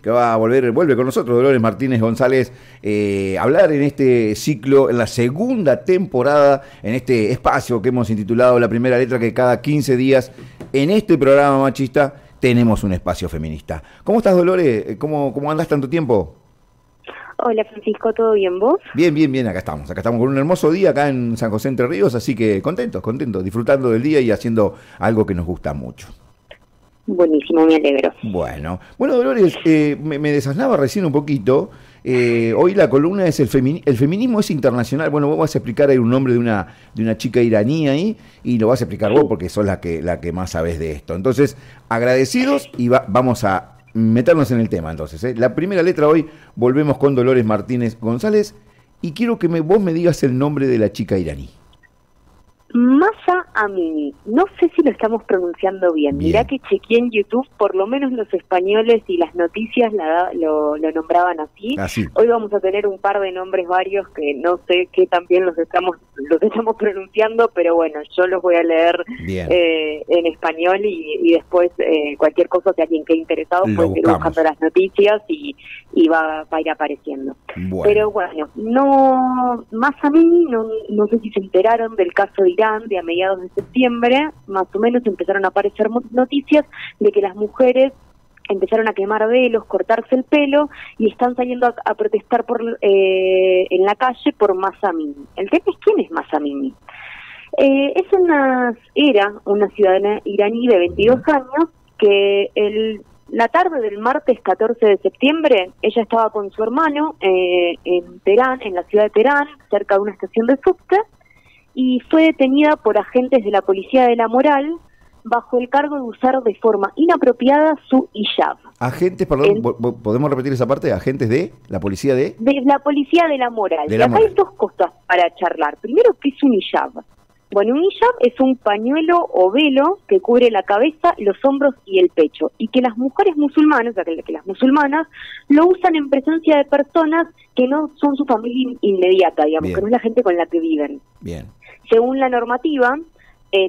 que vuelve con nosotros, Dolores Martínez González, a hablar en este ciclo, en la segunda temporada, en este espacio que hemos intitulado La Primera Letra, que cada 15 días en este programa machista tenemos un espacio feminista. ¿Cómo estás, Dolores? ¿Cómo andas tanto tiempo? Hola, Francisco, ¿todo bien, vos? Bien, acá estamos con un hermoso día acá en San José Entre Ríos, así que contentos, disfrutando del día y haciendo algo que nos gusta mucho. Buenísimo, me alegro. Bueno, Dolores, me desasnaba recién un poquito. Hoy la columna es el feminismo es internacional. Bueno, vos vas a explicar, hay un nombre de una chica iraní ahí, y lo vas a explicar vos porque sos la que más sabés de esto. Entonces, agradecidos y vamos a meternos en el tema entonces. La primera letra hoy, volvemos con Dolores Martínez González, y quiero que vos me digas el nombre de la chica iraní. Mahsa Amini, no sé si lo estamos pronunciando bien. Mirá que chequeé en YouTube, por lo menos los españoles y las noticias lo nombraban así. Hoy vamos a tener un par de nombres varios que no sé qué también los estamos pronunciando, pero bueno, yo los voy a leer en español y después cualquier cosa, si alguien quede interesado, puede ir buscando las noticias y va a ir apareciendo. Bueno. Pero bueno, Mahsa Amini, no sé si se enteraron del caso de Irán, de a mediados de septiembre, más o menos empezaron a aparecer noticias de que las mujeres empezaron a quemar velos, cortarse el pelo y están saliendo a protestar en la calle por Mahsa Amini. El tema es, ¿quién es Mahsa Amini? Era una ciudadana iraní de 22 años que la tarde del martes 14 de septiembre, ella estaba con su hermano en Teherán, en la ciudad de Teherán, cerca de una estación de subte, y fue detenida por agentes de la policía de la moral bajo el cargo de usar de forma inapropiada su hijab. Agentes, perdón, ¿podemos repetir esa parte? ¿Agentes de la policía de? De la policía de la moral. Y acá hay dos cosas para charlar. Primero, ¿qué es un hijab? Bueno, un hijab es un pañuelo o velo que cubre la cabeza, los hombros y el pecho, y que las mujeres musulmanas, o sea, que las musulmanas lo usan en presencia de personas que no son su familia inmediata, digamos, que no es la gente con la que viven. Bien. Según la normativa,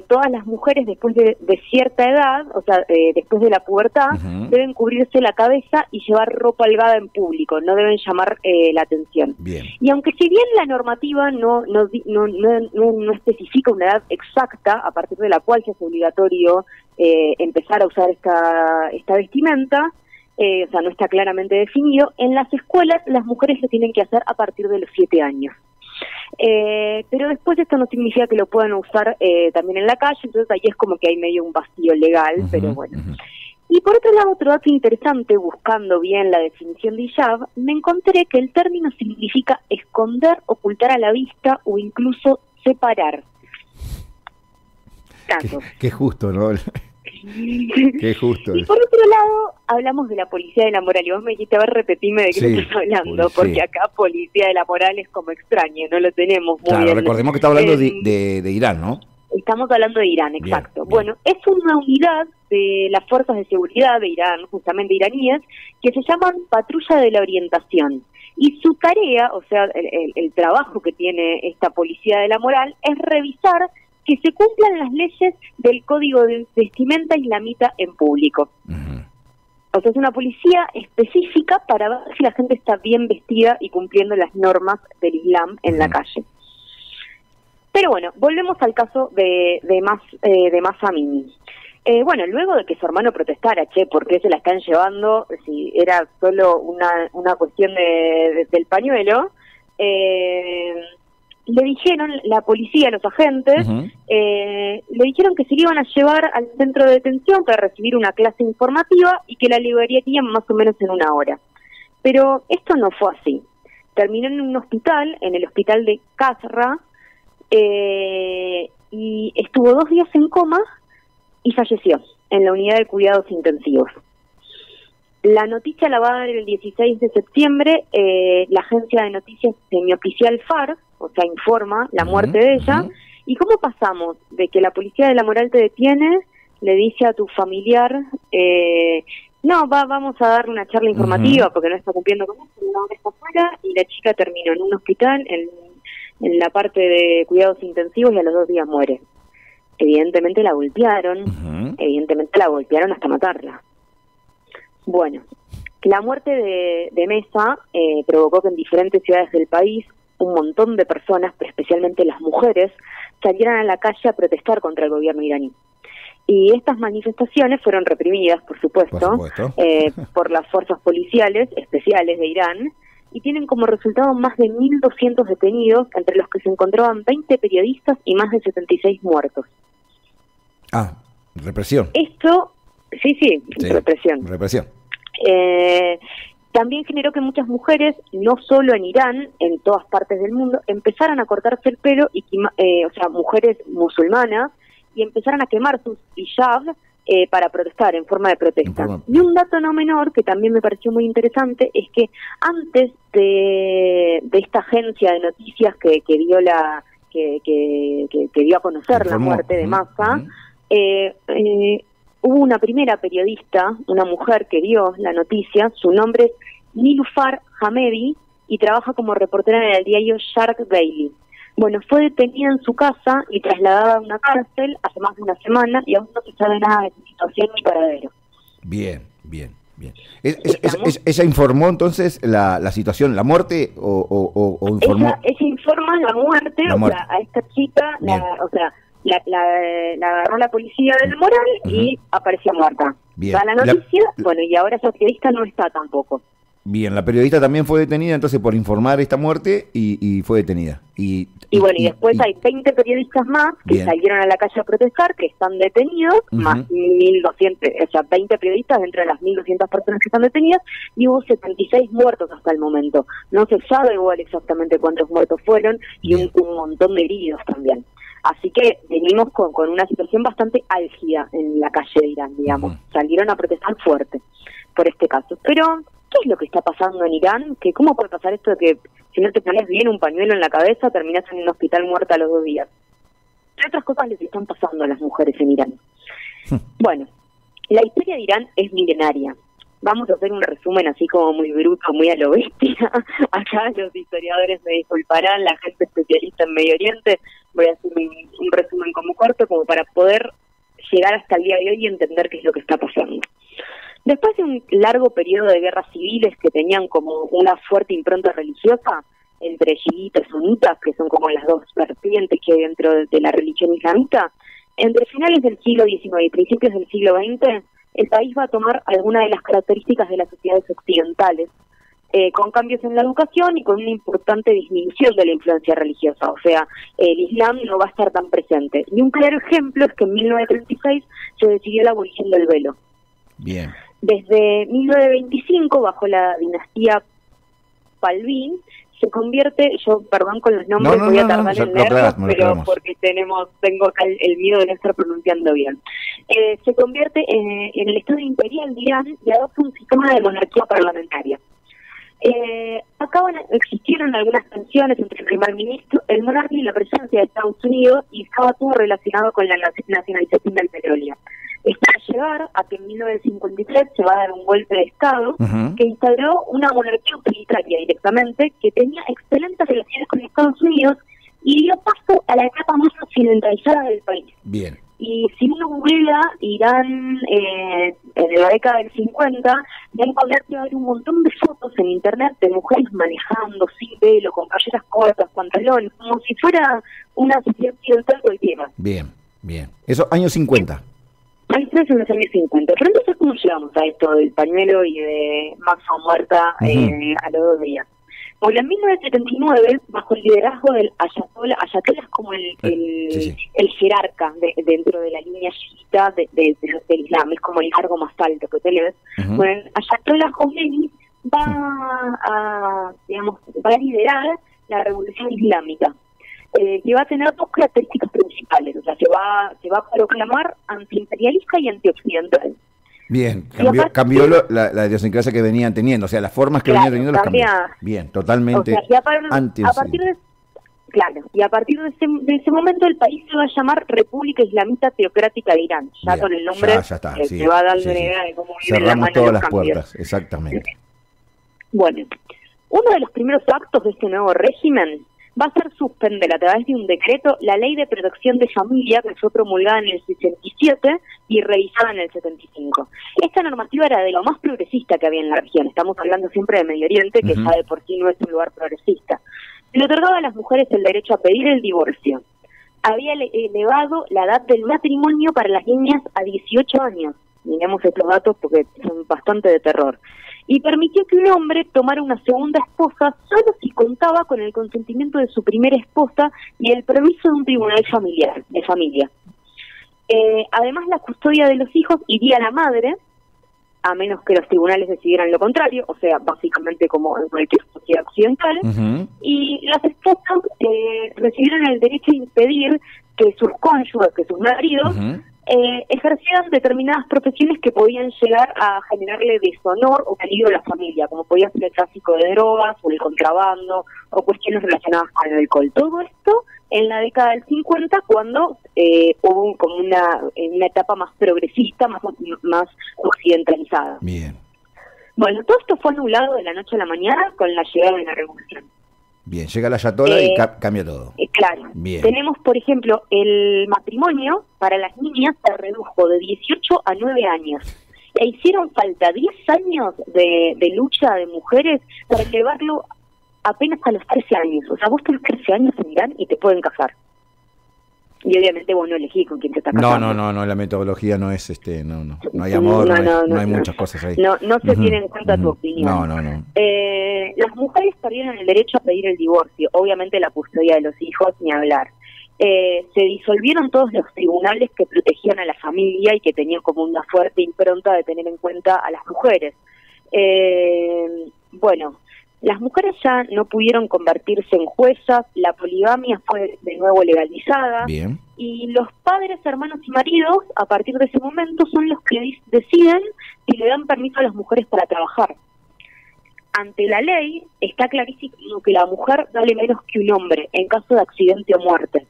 todas las mujeres después de cierta edad, o sea, después de la pubertad, deben cubrirse la cabeza y llevar ropa holgada en público, no deben llamar la atención. Bien. Y aunque si bien la normativa no especifica una edad exacta a partir de la cual ya es obligatorio empezar a usar esta vestimenta, o sea, no está claramente definido, en las escuelas las mujeres lo tienen que hacer a partir de los 7 años. Pero después esto no significa que lo puedan usar también en la calle, entonces ahí es como que hay medio un vacío legal, pero bueno. Y por otro lado, otro dato interesante, buscando bien la definición de hijab, me encontré que el término significa esconder, ocultar a la vista o incluso separar. Qué justo, ¿no? Qué justo. Y por otro lado, hablamos de la policía de la moral, y vos me dijiste, a ver, repetime de qué estás hablando, porque acá policía de la moral es como extraño, no lo tenemos muy bien. Recordemos que está hablando de Irán, ¿no? Estamos hablando de Irán, exacto. Bien. Bueno, es una unidad de las fuerzas de seguridad de Irán, justamente iraníes, que se llaman Patrulla de la Orientación. Y su tarea, o sea, el trabajo que tiene esta policía de la moral, es revisar que se cumplan las leyes del código de vestimenta islamita en público. O sea, es una policía específica para ver si la gente está bien vestida y cumpliendo las normas del Islam en la calle. Pero bueno, volvemos al caso de Mahsa Amini. Bueno, luego de que su hermano protestara, ¿por qué se la están llevando? Si era solo una cuestión del pañuelo, le dijeron, la policía, los agentes, le dijeron que se le iban a llevar al centro de detención para recibir una clase informativa y que la liberarían más o menos en 1 hora. Pero esto no fue así. Terminó en un hospital, en el hospital de Kasra, y estuvo 2 días en coma y falleció en la unidad de cuidados intensivos. La noticia la va a dar el 16 de septiembre, la agencia de noticias semioficial FARC, o sea, informa la muerte de ella. ¿Y cómo pasamos de que la policía de la moral te detiene, le dice a tu familiar, vamos a darle una charla informativa porque no está cumpliendo con esto, no está fuera, y la chica terminó en un hospital, en la parte de cuidados intensivos, y a los 2 días muere? Evidentemente la golpearon, hasta matarla. Bueno, La muerte de Mesa provocó que en diferentes ciudades del país un montón de personas, pero especialmente las mujeres, salieran a la calle a protestar contra el gobierno iraní. Y estas manifestaciones fueron reprimidas, por supuesto. Por las fuerzas policiales especiales de Irán, y tienen como resultado más de 1.200 detenidos, entre los que se encontraban 20 periodistas y más de 76 muertos. Represión. Esto, sí, represión. También generó que muchas mujeres, no solo en Irán, en todas partes del mundo, empezaran a cortarse el pelo, mujeres musulmanas, y empezaran a quemar sus hijab para protestar, en forma de protesta. Y un dato no menor, que también me pareció muy interesante, es que antes de esta agencia de noticias que dio que dio a conocer la muerte de Masa, hubo una primera periodista, una mujer que dio la noticia. Su nombre es Nilufar Hamedi y trabaja como reportera en el diario Sharq Daily. Bueno, fue detenida en su casa y trasladada a una cárcel hace más de una semana, y aún no se sabe nada de su situación ni paradero. Bien. ¿Ella informó entonces la situación, la muerte, o informó? Ella informa la muerte. O sea, a esta chica, la agarró la policía del Moral y apareció muerta. Da la noticia, y ahora esa periodista no está tampoco. Bien, la periodista también fue detenida entonces por informar esta muerte y fue detenida. Y después hay 20 periodistas más que salieron a la calle a protestar, que están detenidos, más 1.200, 20 periodistas dentro de las 1.200 personas que están detenidas, y hubo 76 muertos hasta el momento. No se sabe igual exactamente cuántos muertos fueron, y un montón de heridos también. Así que venimos con una situación bastante álgida en la calle de Irán, digamos. Salieron a protestar fuerte por este caso. Pero, ¿qué es lo que está pasando en Irán? ¿Cómo puede pasar esto de que si no te pones bien un pañuelo en la cabeza terminás en un hospital muerta a los 2 días? ¿Qué otras cosas les están pasando a las mujeres en Irán? Bueno, la historia de Irán es milenaria. Vamos a hacer un resumen así como muy bruto, muy a lo bestia. Acá los historiadores me disculparán, la gente especialista en Medio Oriente. Voy a hacer un resumen como corto, como para poder llegar hasta el día de hoy y entender qué es lo que está pasando. Después de un largo periodo de guerras civiles que tenían como una fuerte impronta religiosa entre chiitas y sunitas, que son como las dos vertientes que hay dentro de la religión islámica, entre finales del siglo XIX y principios del siglo XX, el país va a tomar algunas de las características de las sociedades occidentales, con cambios en la educación y con una importante disminución de la influencia religiosa. O sea, el Islam no va a estar tan presente. Y un claro ejemplo es que en 1936 se decidió la abolición del velo. Bien. Desde 1925, bajo la dinastía Palví, se convierte, yo perdón con los nombres, voy a tardar en leerlos, pero porque tengo acá el miedo de no estar pronunciando bien. Se convierte en el Estado imperial de Irán y adopta un sistema de monarquía parlamentaria. Existieron algunas tensiones entre el primer ministro, el monarca y la presidencia de Estados Unidos, y estaba todo relacionado con la nacionalización del petróleo. Esto va a llevar a que en 1953 se va a dar un golpe de Estado que instauró una monarquía utilitaria directamente, que tenía excelentes relaciones con Estados Unidos y dio paso a la etapa más occidentalizada del país. Bien. Y si uno googlea Irán en la década del 50, va a encontrar que hay un montón de fotos en internet de mujeres manejando sin velo, con calleras cortas, pantalones, como si fuera una sociedad occidental todo el tiempo. Bien. Eso, años 50. Eso es en los años 50. Pero entonces, ¿cómo llegamos a esto del pañuelo y de Maxa muerta a los 2 días? Bueno, en 1979, bajo el liderazgo del Ayatollah es como el jerarca dentro de la línea chiita del Islam, es como el cargo más alto que tenés. Bueno, Ayatollah Khomeini va a liderar la revolución islámica, que va a tener 2 características principales. O sea, se va a proclamar antiimperialista y antiooccidental. Bien, cambió la idiosincrasia que venían teniendo, o sea, las formas que venían teniendo las cambió. Bien, totalmente a partir de ese momento el país se va a llamar República Islámica Teocrática de Irán, con el nombre se va dando una idea de cómo viven la mano todas los las cambios. puertas, exactamente. Bueno, uno de los primeros actos de este nuevo régimen va a ser suspender a través de un decreto la Ley de Protección de Familia, que fue promulgada en el 67 y revisada en el 75. Esta normativa era de lo más progresista que había en la región. Estamos hablando siempre de Medio Oriente, que ya de por sí no es un lugar progresista. Le otorgaba a las mujeres el derecho a pedir el divorcio. Había elevado la edad del matrimonio para las niñas a 18 años. Miremos estos datos porque son bastante de terror. Y permitió que un hombre tomara una segunda esposa solo si contaba con el consentimiento de su primera esposa y el permiso de un tribunal de familia. Además, la custodia de los hijos iría a la madre, a menos que los tribunales decidieran lo contrario, o sea, básicamente como en cualquier sociedad occidental, y las esposas recibieron el derecho a impedir que sus cónyuges, que sus maridos, ejercieran determinadas profesiones que podían llegar a generarle deshonor o peligro a la familia, como podía ser el tráfico de drogas o el contrabando o cuestiones relacionadas con el alcohol. Todo esto en la década del 50, cuando hubo como una etapa más progresista, más occidentalizada. Bien. Bueno, todo esto fue anulado de la noche a la mañana con la llegada de la revolución. Bien, llega la ayatolá y cambia todo. Claro. Bien. Tenemos, por ejemplo, el matrimonio para las niñas se redujo de 18 a 9 años. E hicieron falta 10 años de lucha de mujeres para llevarlo apenas a los 13 años. O sea, vos tenés 13 años en Irán y te pueden casar. Y obviamente vos no elegís con quién te estás casando. No, la metodología no es, no hay amor, no hay muchas cosas ahí. No se tiene en cuenta tu opinión. No. Las mujeres perdieron el derecho a pedir el divorcio, obviamente la custodia de los hijos, ni hablar. Se disolvieron todos los tribunales que protegían a la familia y que tenían como una fuerte impronta de tener en cuenta a las mujeres. Las mujeres ya no pudieron convertirse en juezas, la poligamia fue de nuevo legalizada. Bien. Y los padres, hermanos y maridos, a partir de ese momento, son los que deciden si le dan permiso a las mujeres para trabajar. Ante la ley, está clarísimo que la mujer vale menos que un hombre en caso de accidente o muerte.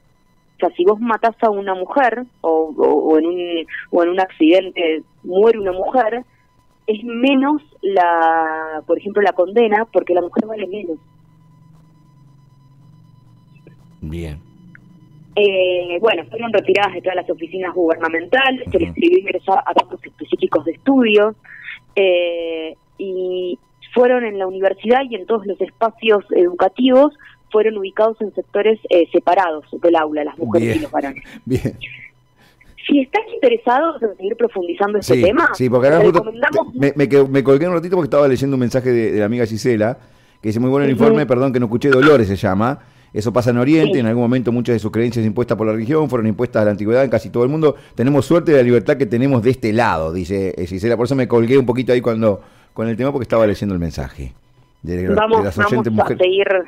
O sea, si vos matás a una mujer o en un accidente muere una mujer, es menos por ejemplo, la condena, porque la mujer vale menos. Bien. Fueron retiradas de todas las oficinas gubernamentales, se les prohibió ingresar a campos específicos de estudio, y fueron en la universidad y en todos los espacios educativos, fueron ubicados en sectores separados del aula, las mujeres y los varones. Bien. Si estás interesado en seguir profundizando este tema, sí, porque ahora recomendamos... me colgué un ratito porque estaba leyendo un mensaje de la amiga Gisela, que dice: muy bueno el informe, perdón que no escuché, Dolores se llama. Eso pasa en Oriente, en algún momento muchas de sus creencias impuestas por la religión fueron impuestas a la antigüedad en casi todo el mundo. Tenemos suerte de la libertad que tenemos de este lado, dice Gisela. Por eso me colgué un poquito ahí con el tema, porque estaba leyendo el mensaje de las oyentes mujeres.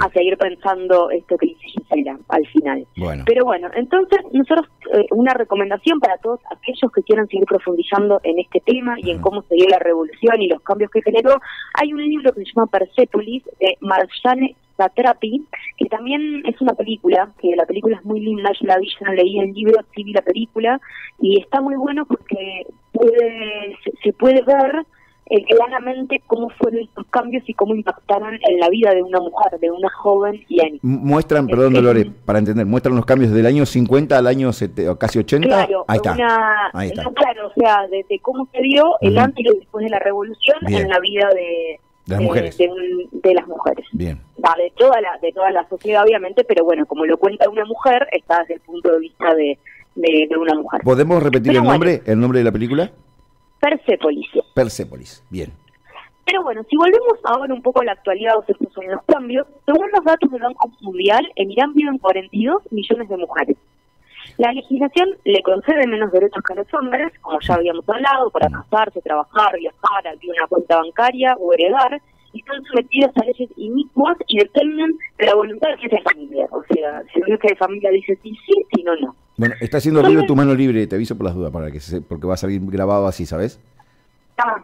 A seguir pensando esto que dice Gisela al final. Bueno. Pero bueno, entonces nosotros una recomendación para todos aquellos que quieran seguir profundizando en este tema y en cómo se dio la revolución y los cambios que generó. Hay un libro que se llama Persépolis de Marjane Satrapi, que también es una película, que la película es muy linda. Yo la vi, yo no leí el libro, sí vi la película, y está muy bueno porque se puede ver claramente cómo fueron estos cambios y cómo impactaron en la vida de una mujer, de una joven Yeni. Muestran, perdón Dolores, para entender, muestran los cambios del año 50 al año casi 80. Claro, ahí está. Claro, o sea, desde cómo se dio el antes y después de la revolución en la vida de las mujeres. De las mujeres. Bien. De toda la sociedad, obviamente, pero bueno, como lo cuenta una mujer, está desde el punto de vista de una mujer. ¿Podemos repetir el nombre de la película? Persépolis, bien. Pero bueno, si volvemos ahora un poco a la actualidad, o sea, son los cambios, según los datos del Banco Mundial, en Irán viven 42 millones de mujeres. La legislación le concede menos derechos que a los hombres, como ya habíamos hablado, para casarse, trabajar, viajar, abrir una cuenta bancaria o heredar, y están sometidos a leyes inicuas y dependen de la voluntad del jefe de familia. O sea, si el jefe de familia dice sí, si no, no. Bueno, está haciendo ruido tu mano libre, te aviso por las dudas, porque va a salir grabado así, ¿sabes?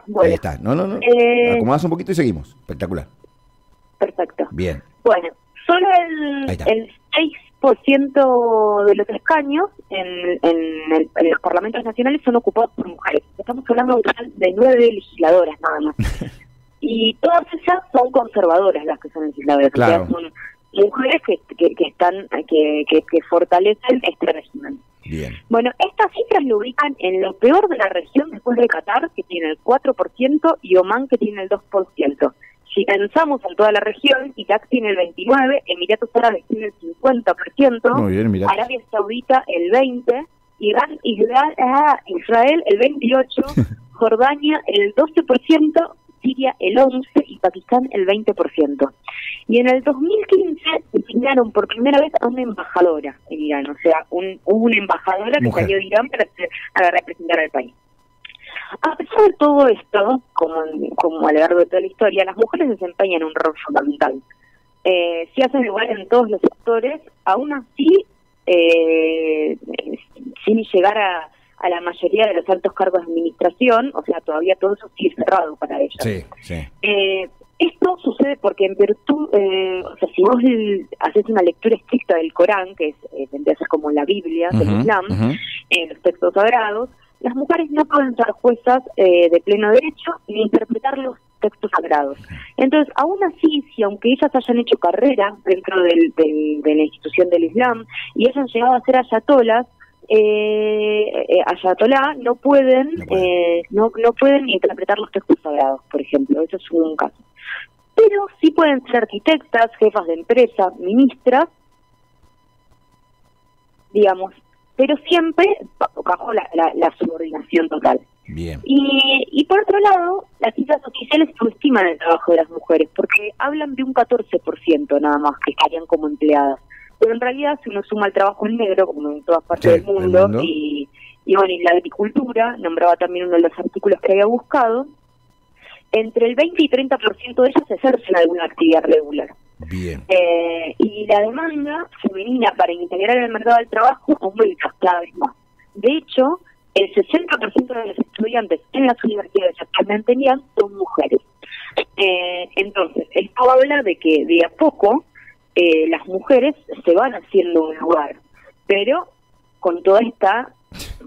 Bueno. Ahí está. No. Acomodás un poquito y seguimos. Espectacular. Perfecto. Bien. Bueno, solo el 6% de los escaños en los parlamentos nacionales son ocupados por mujeres. Estamos hablando de un total de 9 legisladoras nada más. Y todas ellas son conservadoras las que son legisladoras. Claro. O sea, mujeres que fortalecen este régimen. Bien. Bueno, estas cifras lo ubican en lo peor de la región después de Qatar, que tiene el 4%, y Omán, que tiene el 2%. Si pensamos en toda la región, Irak tiene el 29%, Emiratos Árabes tiene el 50%, muy bien, Arabia Saudita el 20%, Israel el 28%, Jordania el 12%, Siria el 11% y Pakistán el 20%. Y en el 2015 designaron por primera vez a una embajadora en Irán, o sea, hubo una embajadora que salió de Irán para representar al país. A pesar de todo esto, como a lo largo de toda la historia, las mujeres desempeñan un rol fundamental. Se hacen igual en todos los sectores, aún así, sin llegar a la mayoría de los altos cargos de administración, o sea, todavía todo eso sigue cerrado para ellas. Sí, sí. Esto sucede porque en virtud, o sea, si vos haces una lectura estricta del Corán, que vendría a ser como la Biblia del Islam, en los textos sagrados, las mujeres no pueden ser juezas de pleno derecho ni interpretar los textos sagrados. Entonces, aún así, si aunque ellas hayan hecho carrera dentro de la institución del Islam y hayan llegado a ser ayatolas, ayatolá no pueden interpretar los textos sagrados, por ejemplo. Eso es un caso. Pero sí pueden ser arquitectas, jefas de empresa, ministras, digamos, pero siempre bajo la subordinación total. Bien. Y por otro lado, las cifras oficiales subestiman el trabajo de las mujeres, porque hablan de un 14% nada más que estarían como empleadas. Pero en realidad, si uno suma el trabajo en negro, como en todas partes del mundo, y bueno, y la agricultura, nombraba también uno de los artículos que había buscado, entre el 20 y 30% de ellas ejercen alguna actividad regular. Bien. Y la demanda femenina para integrar el mercado del trabajo aumenta cada vez más. De hecho, el 60% de los estudiantes en las universidades actualmente en Irán son mujeres. Entonces, esto habla de que de a poco las mujeres se van haciendo un lugar, pero con toda esta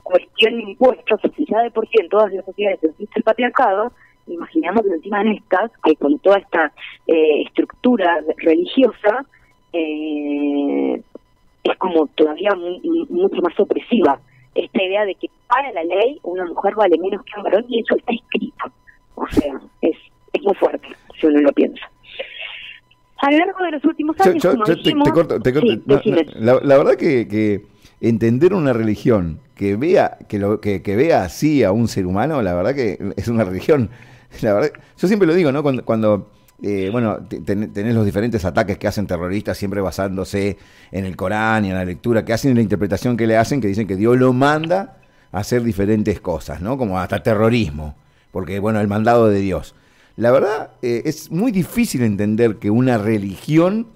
cuestión de impuestos, si ya de por sí en todas las sociedades existe el patriarcado, imaginamos que encima en estas, que con toda esta estructura religiosa, es como todavía mucho más opresiva esta idea de que para la ley una mujer vale menos que un varón, y eso está escrito. O sea, es muy fuerte si uno lo piensa. A lo largo de los últimos años, te corto. La verdad que entender una religión que vea así a un ser humano, la verdad que es una religión. La verdad, yo siempre lo digo, ¿no? Cuando tenés los diferentes ataques que hacen terroristas, siempre basándose en el Corán y en la lectura que hacen y la interpretación que le hacen, que dicen que Dios lo manda a hacer diferentes cosas, ¿no? Como hasta terrorismo, porque, bueno, el mandado de Dios. La verdad, es muy difícil entender que una religión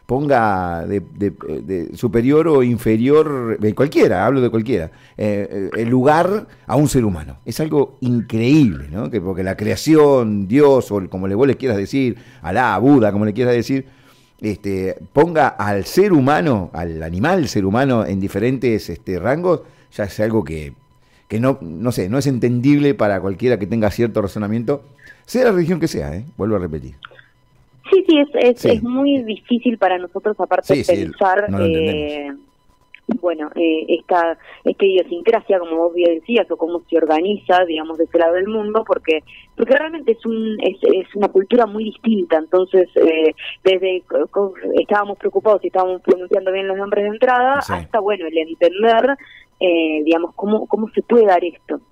ponga de superior o inferior, cualquiera, hablo de cualquiera, el lugar a un ser humano. Es algo increíble, ¿no? Porque la creación, Dios, o como vos le quieras decir, Alá, Buda, como le quieras decir, ponga al ser humano, al animal ser humano en diferentes rangos, ya es algo que no sé, no es entendible para cualquiera que tenga cierto razonamiento, sea la religión que sea, vuelvo a repetir. Sí, es muy difícil para nosotros, aparte de pensar, no esta idiosincrasia, como vos bien decías, o cómo se organiza, digamos, de ese lado del mundo, porque realmente es una cultura muy distinta. Entonces, estábamos preocupados si estábamos pronunciando bien los nombres de entrada, hasta, bueno, el entender, digamos, cómo se puede dar esto.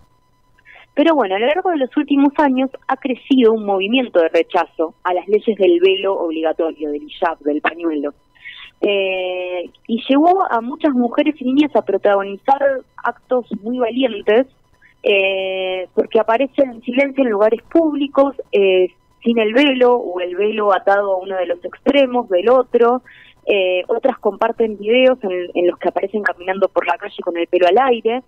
Pero bueno, a lo largo de los últimos años ha crecido un movimiento de rechazo a las leyes del velo obligatorio, del hijab, del pañuelo. Y llevó a muchas mujeres y niñas a protagonizar actos muy valientes, porque aparecen en silencio en lugares públicos, sin el velo, o el velo atado a uno de los extremos del otro. Otras comparten videos en los que aparecen caminando por la calle con el pelo al aire.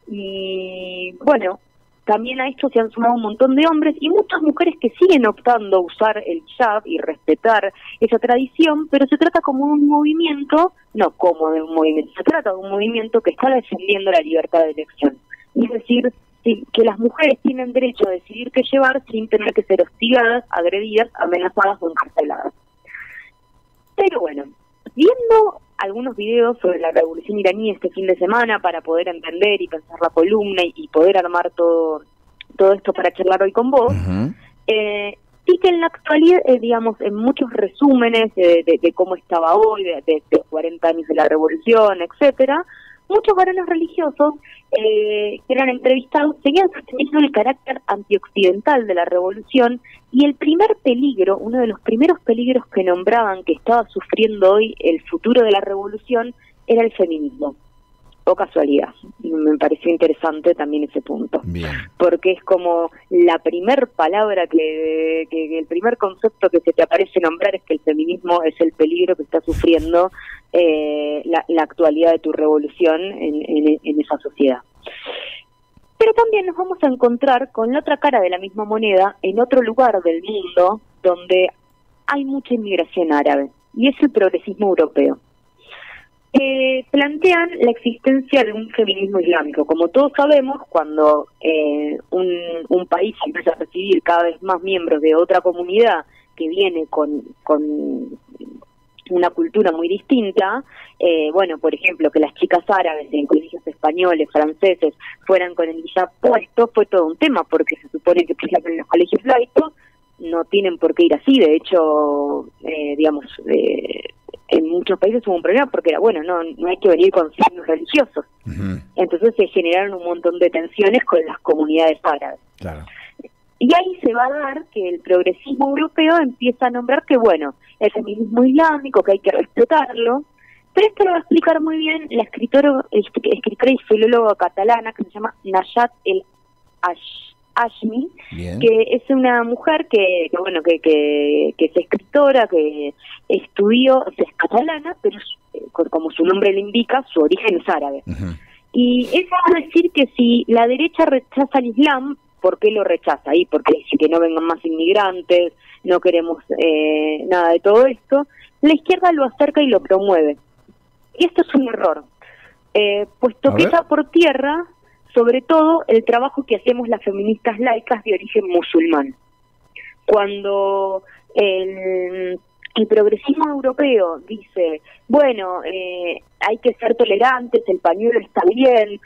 Y bueno, también a esto se han sumado un montón de hombres y muchas mujeres que siguen optando a usar el hijab y respetar esa tradición, pero se trata como un movimiento, no como de un movimiento, se trata de un movimiento que está defendiendo la libertad de elección. Es decir, que las mujeres tienen derecho a decidir qué llevar sin tener que ser hostigadas, agredidas, amenazadas o encarceladas. Pero bueno, viendo algunos videos sobre la revolución iraní este fin de semana para poder entender y pensar la columna y poder armar todo esto para charlar hoy con vos, y que en la actualidad, digamos, en muchos resúmenes de cómo estaba hoy, de 40 años de la revolución, etcétera, muchos varones religiosos que eran entrevistados seguían sosteniendo el carácter antioccidental de la revolución, y el primer peligro, uno de los primeros peligros que nombraban que estaba sufriendo hoy el futuro de la revolución, era el feminismo. O casualidad. Me pareció interesante también ese punto. Bien. Porque es como la primer palabra que el primer concepto que se te aparece nombrar es que el feminismo es el peligro que está sufriendo la actualidad de tu revolución en esa sociedad. Pero también nos vamos a encontrar con la otra cara de la misma moneda en otro lugar del mundo donde hay mucha inmigración árabe, y es el progresismo europeo. Plantean la existencia de un feminismo islámico. Como todos sabemos, cuando un país empieza a recibir cada vez más miembros de otra comunidad que viene con una cultura muy distinta, bueno, por ejemplo, que las chicas árabes en colegios españoles, franceses, fueran con el hijab puesto, fue todo un tema, porque se supone que, por ejemplo, en los colegios laicos no tienen por qué ir así. De hecho, digamos, en muchos países hubo un problema porque era, bueno, no hay que venir con signos religiosos. Entonces se generaron un montón de tensiones con las comunidades árabes. Claro. Y ahí se va a dar que el progresismo europeo empieza a nombrar que, bueno, el feminismo islámico, que hay que respetarlo, pero esto lo va a explicar muy bien la escritora y filóloga catalana que se llama Najat El Hashmi, que es una mujer que es escritora, que estudió, o sea, es catalana, pero como su nombre le indica, su origen es árabe. Y ella va a decir que si la derecha rechaza el Islam, ¿por qué lo rechaza? Y porque dice que no vengan más inmigrantes, no queremos nada de todo esto. La izquierda lo acerca y lo promueve. Y esto es un error, puesto que echa por tierra, sobre todo, el trabajo que hacemos las feministas laicas de origen musulmán. Cuando el progresismo europeo dice, bueno, hay que ser tolerantes, el pañuelo está bien,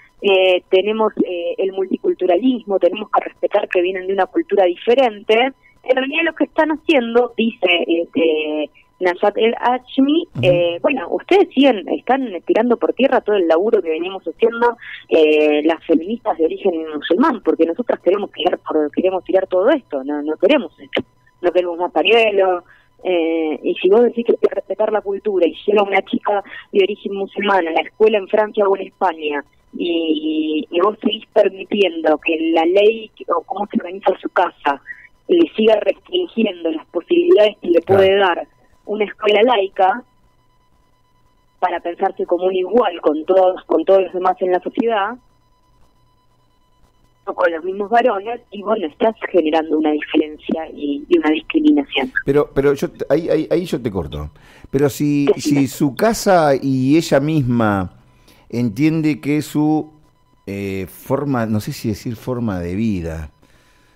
tenemos el multiculturalismo, tenemos que respetar que vienen de una cultura diferente, en realidad lo que están haciendo, dice Najat El Hashmi, bueno, ustedes están tirando por tierra todo el laburo que venimos haciendo las feministas de origen musulmán, porque nosotras queremos tirar todo esto, no queremos esto, no queremos más pañuelos. Y si vos decís que hay que respetar la cultura y llega una chica de origen musulmán a la escuela en Francia o en España y vos seguís permitiendo que la ley o cómo se organiza su casa le siga restringiendo las posibilidades que le puede dar una escuela laica para pensarse como un igual con todos los demás en la sociedad, o con los mismos varones, y bueno, estás generando una diferencia y una discriminación. Pero ahí yo te corto. Pero si su casa y ella misma entiende que su forma, no sé si decir forma de vida,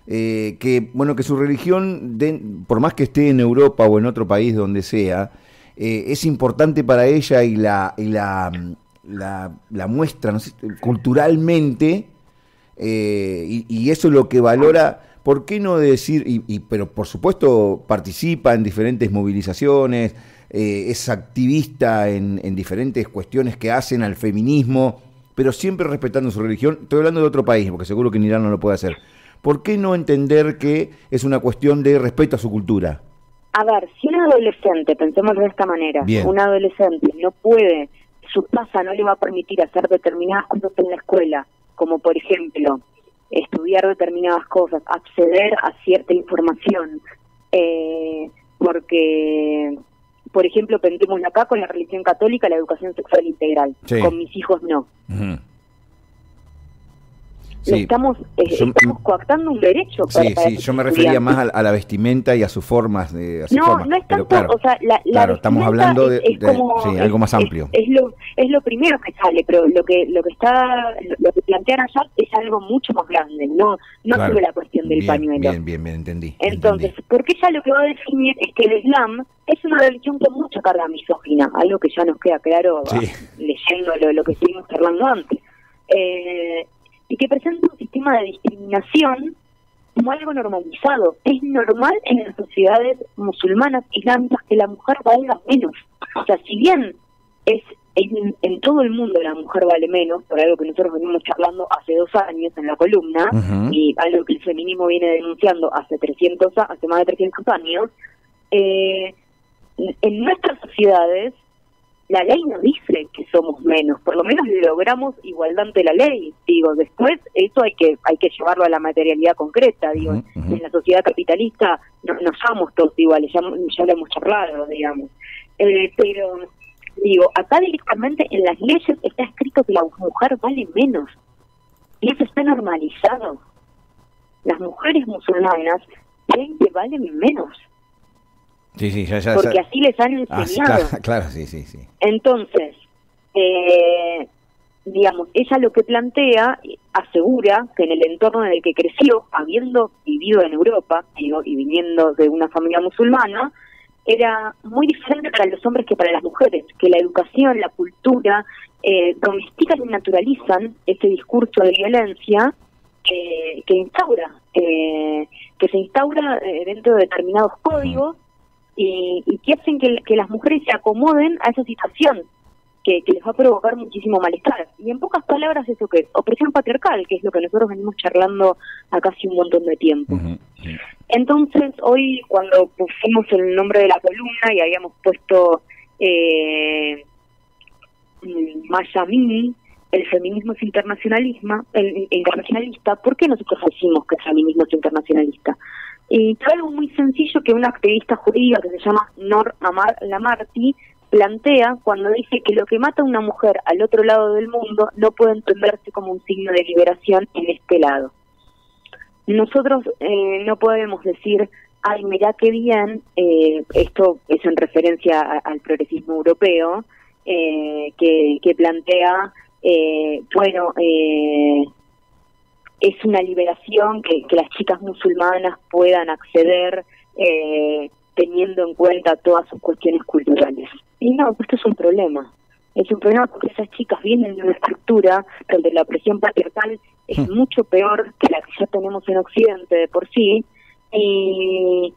que su religión, por más que esté en Europa o en otro país donde sea, es importante para ella y la muestra, no sé, culturalmente, y eso es lo que valora. ¿Por qué no decir, pero por supuesto participa en diferentes movilizaciones, es activista en diferentes cuestiones que hacen al feminismo, pero siempre respetando su religión? Estoy hablando de otro país, porque seguro que en Irán no lo puede hacer. ¿Por qué no entender que es una cuestión de respeto a su cultura? A ver, si un adolescente, pensemos de esta manera, un adolescente no puede, su casa no le va a permitir hacer determinadas cosas en la escuela, como por ejemplo, estudiar determinadas cosas, acceder a cierta información, porque, por ejemplo, pensemos acá con la religión católica, la educación sexual integral, con mis hijos no. estamos coactando un derecho. Yo me refería más a la vestimenta y a sus formas. No es tanto, claro, o sea, claro, estamos hablando de algo más amplio. Es lo primero que sale, pero lo que plantean allá es algo mucho más grande, no solo la cuestión del pañuelo. Bien, entendí. Entonces, porque ella lo que va a definir es que el Islam es una religión con mucha carga misógina, algo que ya nos queda claro leyendo lo que estuvimos hablando antes. Y que presenta un sistema de discriminación como algo normalizado. Es normal en las sociedades musulmanas islámicas que la mujer valga menos. O sea, si bien en todo el mundo la mujer vale menos, por algo que nosotros venimos charlando hace 2 años en la columna, y algo que el feminismo viene denunciando hace más de 300 años, en nuestras sociedades la ley no dice que somos menos, por lo menos logramos igualdad ante la ley, digo, después eso hay que llevarlo a la materialidad concreta, digo, en la sociedad capitalista no somos todos iguales, ya lo hemos charlado, digamos, pero digo, acá directamente en las leyes está escrito que la mujer vale menos, y eso está normalizado. Las mujeres musulmanas creen que valen menos. Sí, ya, porque así les han enseñado. Claro, sí. Entonces, digamos, ella lo que plantea, asegura que en el entorno en el que creció, habiendo vivido en Europa, digo, y viniendo de una familia musulmana, era muy diferente para los hombres que para las mujeres, que la educación, la cultura, domestican y naturalizan ese discurso de violencia que se instaura dentro de determinados códigos, y que hacen que las mujeres se acomoden a esa situación que les va a provocar muchísimo malestar. Y en pocas palabras, ¿eso qué es? Opresión patriarcal, que es lo que nosotros venimos charlando acá hace un montón de tiempo. Entonces, hoy cuando pusimos el nombre de la columna y habíamos puesto Mayamini, el feminismo es internacionalista, ¿por qué nosotros decimos que el feminismo es internacionalista? Y fue algo muy sencillo que una activista jurídica que se llama Noor Lamarty plantea cuando dice que lo que mata a una mujer al otro lado del mundo no puede entenderse como un signo de liberación en este lado. Nosotros no podemos decir, ay, mirá qué bien, esto es en referencia al progresismo europeo, que plantea, es una liberación que las chicas musulmanas puedan acceder teniendo en cuenta todas sus cuestiones culturales. Y no, esto es un problema. Es un problema porque esas chicas vienen de una estructura donde la opresión patriarcal es mucho peor que la que ya tenemos en Occidente de por sí. Y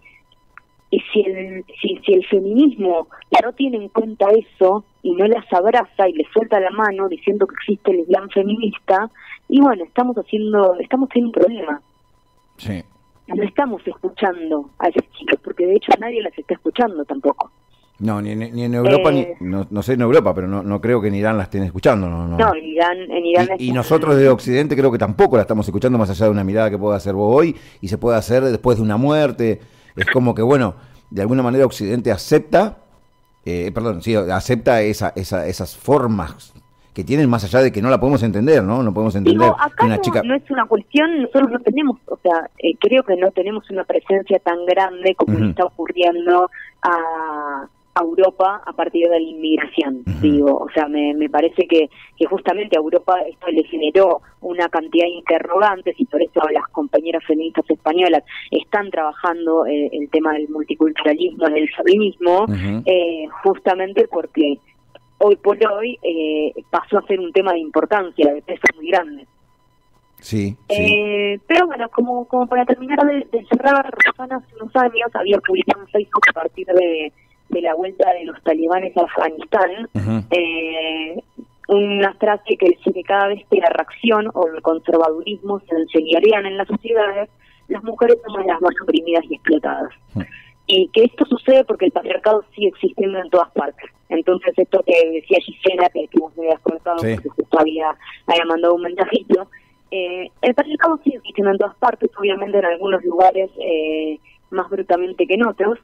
si el feminismo no tiene en cuenta eso y no las abraza y les suelta la mano diciendo que existe el Islam feminista, y bueno, estamos teniendo un problema. Sí. No estamos escuchando a esas chicas, porque de hecho nadie las está escuchando tampoco. No, ni en Europa, no sé en Europa, pero no creo que en Irán la estén escuchando. No, en Irán y nosotros desde Occidente creo que tampoco la estamos escuchando, más allá de una mirada que pueda hacer vos hoy, y se puede hacer después de una muerte. Es como que, bueno, de alguna manera Occidente acepta esas formas que tienen, más allá de que no la podemos entender, ¿no? No podemos entender. Digo, acá no es una cuestión, nosotros no tenemos, o sea, creo que no tenemos una presencia tan grande como le está ocurriendo a Europa a partir de la inmigración, digo, o sea, me parece que justamente a Europa esto le generó una cantidad de interrogantes, y por eso las compañeras feministas españolas están trabajando el tema del multiculturalismo en el feminismo, justamente porque hoy por hoy pasó a ser un tema de importancia, de peso muy grande. Sí. Pero bueno, como para terminar de cerrar, Rosana hace unos años había publicado en Facebook a partir de la vuelta de los talibanes a Afganistán, una frase que dice que cada vez que la reacción o el conservadurismo se enseñarían en las sociedades, las mujeres son las más oprimidas y explotadas. Y que esto sucede porque el patriarcado sigue existiendo en todas partes. Entonces, esto que decía Gisela, que vos me habías comentado, porque justo había mandado un mensajito, el patriarcado sigue existiendo en todas partes, obviamente en algunos lugares más brutalmente que en otros.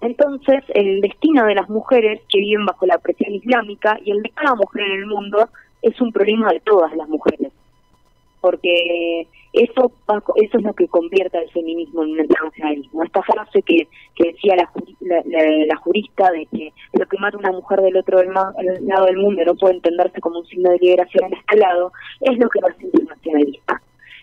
Entonces, el destino de las mujeres que viven bajo la opresión islámica y el de cada mujer en el mundo es un problema de todas las mujeres. porque eso es lo que convierte al feminismo en un internacionalismo. Esta frase que decía la jurista de que lo que mata a una mujer del otro lado del mundo no puede entenderse como un signo de liberación en este lado, es lo que lo hace internacionalista.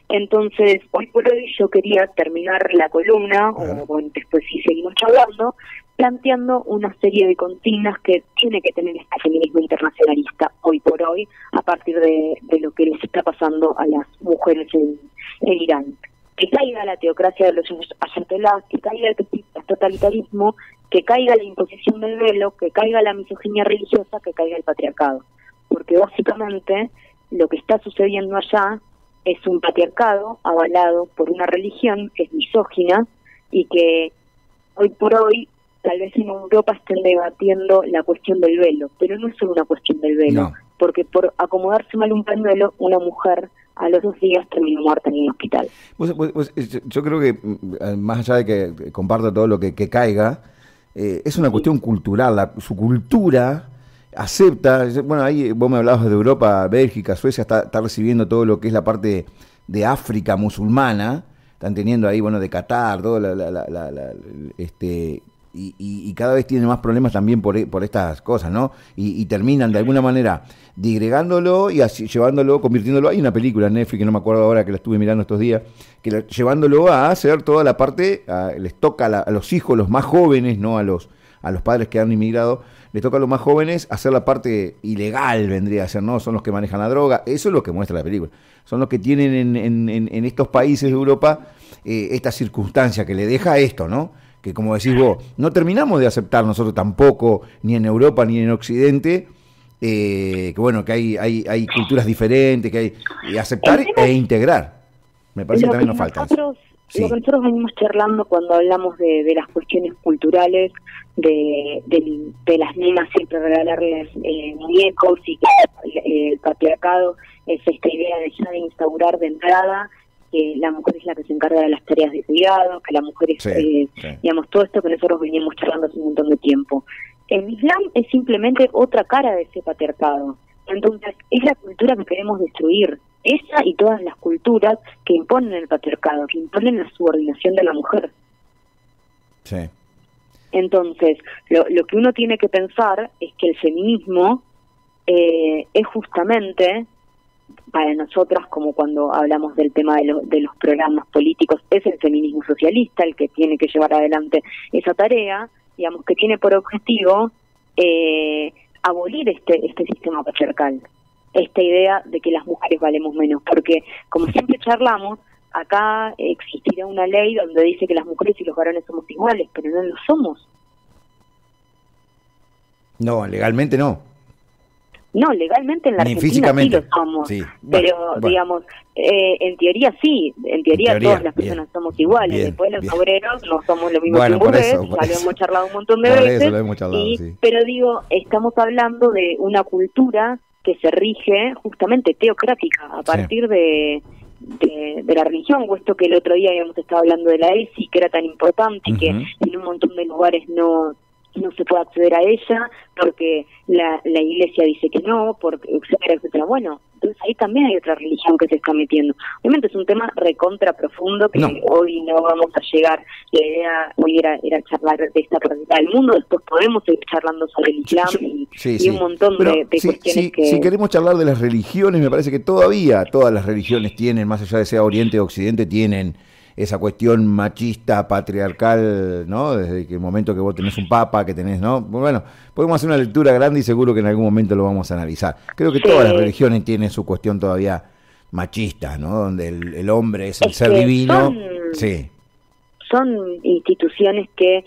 Entonces, hoy por hoy yo quería terminar la columna, o después si seguimos charlando, planteando una serie de consignas que tiene que tener este feminismo internacionalista hoy por hoy, a partir de lo que les está pasando a las mujeres en Irán. Que caiga la teocracia de los ayatolás, que caiga el totalitarismo, que caiga la imposición del velo, que caiga la misoginia religiosa, que caiga el patriarcado. Porque básicamente lo que está sucediendo allá es un patriarcado avalado por una religión que es misógina y que hoy por hoy tal vez en Europa estén debatiendo la cuestión del velo, pero no es solo una cuestión del velo, porque por acomodarse mal un pañuelo, una mujer a los 2 días terminó muerta en el hospital. Yo creo que, más allá de que comparto todo lo que caiga, es una cuestión cultural, su cultura acepta, bueno, ahí vos me hablabas de Europa, Bélgica, Suecia, está recibiendo todo lo que es la parte de África musulmana, están teniendo ahí, bueno, de Qatar, todo y cada vez tienen más problemas también por estas cosas, ¿no? Y terminan de alguna manera digregándolo y así, llevándolo, convirtiéndolo. Hay una película en Netflix, que no me acuerdo ahora, que la estuve mirando estos días, llevándolo a hacer toda la parte, les toca a los hijos, los más jóvenes, no a los padres que han inmigrado, les toca a los más jóvenes hacer la parte ilegal, vendría a ser, ¿no? Son los que manejan la droga, eso es lo que muestra la película. Son los que tienen en estos países de Europa esta circunstancia que le deja esto, ¿no? Que como decís vos, no terminamos de aceptar nosotros tampoco, ni en Europa ni en Occidente, que bueno, que hay culturas diferentes, que hay, y aceptar e integrar. Me parece que también nos falta eso. Lo que nosotros venimos charlando cuando hablamos de las cuestiones culturales, de las nenas siempre regalarles muñecos, y que el patriarcado es esta idea de ya de instaurar de entrada que la mujer es la que se encarga de las tareas de cuidado, que la mujer es, digamos, todo esto que nosotros veníamos charlando hace un montón de tiempo. El Islam es simplemente otra cara de ese patriarcado. Entonces, es la cultura que queremos destruir. Esa y todas las culturas que imponen el patriarcado, que imponen la subordinación de la mujer. Sí. Entonces, lo que uno tiene que pensar es que el feminismo es justamente, para nosotras, como cuando hablamos del tema de los programas políticos, es el feminismo socialista el que tiene que llevar adelante esa tarea, digamos, que tiene por objetivo abolir este sistema patriarcal, esta idea de que las mujeres valemos menos, porque como siempre charlamos, acá existirá una ley donde dice que las mujeres y los varones somos iguales, pero no lo somos. No, legalmente no. No, legalmente en la Argentina sí lo somos, pero digamos, en teoría sí, en teoría todas las personas somos iguales, después los obreros no somos lo mismo que un burgués, ya lo hemos charlado un montón de veces, pero digo, estamos hablando de una cultura que se rige justamente teocrática a partir de la religión, puesto que el otro día habíamos estado hablando de la ESI, que era tan importante y que en un montón de lugares no se puede acceder a ella porque la iglesia dice que no, porque etcétera, etcétera. Bueno, entonces ahí también hay otra religión que se está metiendo. Obviamente es un tema recontra profundo que hoy no vamos a llegar. La idea hoy era charlar de esta práctica del mundo, después podemos seguir charlando sobre el Islam y un montón de cuestiones que... Si queremos charlar de las religiones, me parece que todavía todas las religiones tienen, más allá de sea Oriente o Occidente, tienen esa cuestión machista, patriarcal, ¿no? Desde el momento que vos tenés un papa, que tenés, ¿no? Bueno, podemos hacer una lectura grande y seguro que en algún momento lo vamos a analizar. Creo que todas las religiones tienen su cuestión todavía machista, ¿no? Donde el hombre es el ser divino. Son instituciones que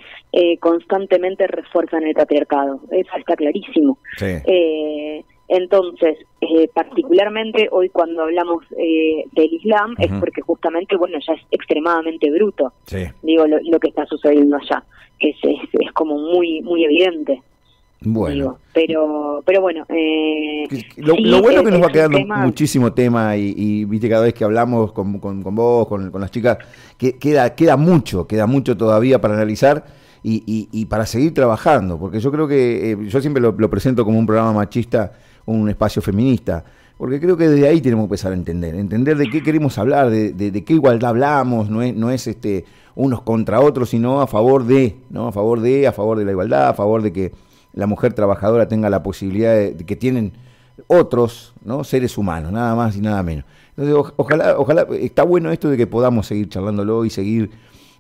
constantemente refuerzan el patriarcado. Eso está clarísimo. Entonces, particularmente hoy cuando hablamos del Islam es porque justamente, bueno, ya es extremadamente bruto, digo, lo que está sucediendo allá, que es como muy muy evidente. Bueno, digo, pero bueno, lo bueno es que nos va quedando muchísimo tema y viste, cada vez que hablamos con vos, con las chicas, que queda mucho todavía para analizar y para seguir trabajando, porque yo creo que yo siempre lo presento como un programa machista, un espacio feminista, Porque creo que desde ahí tenemos que empezar a entender de qué queremos hablar, de qué igualdad hablamos, no es unos contra otros, sino a favor de, ¿no? A favor de la igualdad, a favor de que la mujer trabajadora tenga la posibilidad de que tienen otros, ¿no? Seres humanos, nada más y nada menos. Entonces, ojalá, está bueno esto de que podamos seguir charlándolo y seguir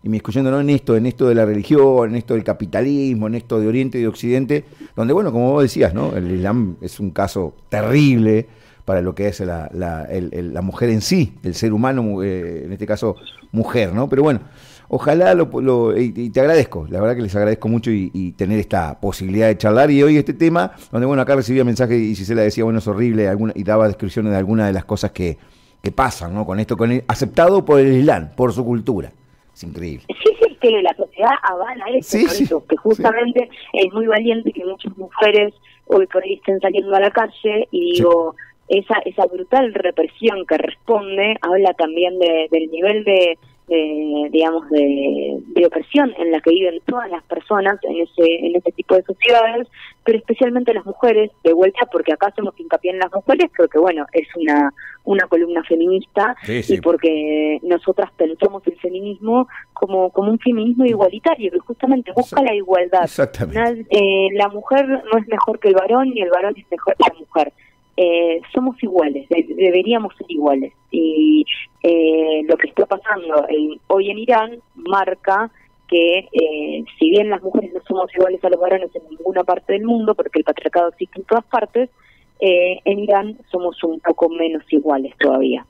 inmiscuyéndonos en esto de la religión, en esto del capitalismo, en esto de Oriente y de Occidente, donde, bueno, como vos decías, ¿no? El Islam es un caso terrible para lo que es la mujer en sí, el ser humano, en este caso mujer, ¿no? Pero bueno, ojalá y te agradezco, la verdad que les agradezco mucho y tener esta posibilidad de charlar. Y hoy este tema, donde bueno, acá recibía mensajes y Gisela decía, bueno, es horrible, y daba descripciones de algunas de las cosas que pasan, ¿no? Con esto, aceptado por el Islam, por su cultura. Es increíble. Sí, que la sociedad avala eso, que justamente es muy valiente que muchas mujeres hoy por ahí estén saliendo a la calle y digo, esa brutal represión que responde habla también del nivel digamos, de opresión en la que viven todas las personas en ese tipo de sociedades, pero especialmente las mujeres, de vuelta, porque acá hacemos hincapié en las mujeres, porque bueno, es una columna feminista, y porque nosotras pensamos el feminismo como un feminismo igualitario, que justamente busca la igualdad. Exactamente. La mujer no es mejor que el varón, ni el varón es mejor que la mujer. Somos iguales, deberíamos ser iguales, y lo que está pasando hoy en Irán marca que si bien las mujeres no somos iguales a los varones en ninguna parte del mundo, porque el patriarcado existe en todas partes, en Irán somos un poco menos iguales todavía.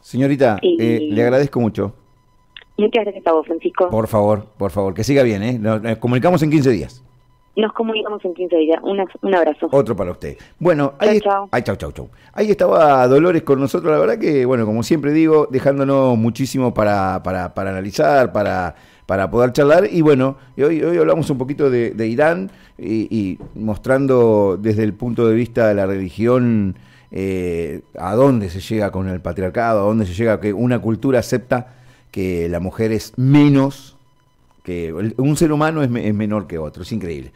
Señorita, le agradezco mucho. Muchas gracias a vos, Francisco. Por favor, que siga bien, Nos comunicamos en 15 días. Nos comunicamos en 15 días. Un abrazo. Otro para usted. Bueno, chau. Chau. Ahí estaba Dolores con nosotros, la verdad que, bueno, como siempre digo, dejándonos muchísimo para analizar, para poder charlar. Y bueno, hoy hablamos un poquito de Irán y mostrando desde el punto de vista de la religión a dónde se llega con el patriarcado, a dónde se llega que una cultura acepta que la mujer es menos, que un ser humano es menor que otro. Es increíble.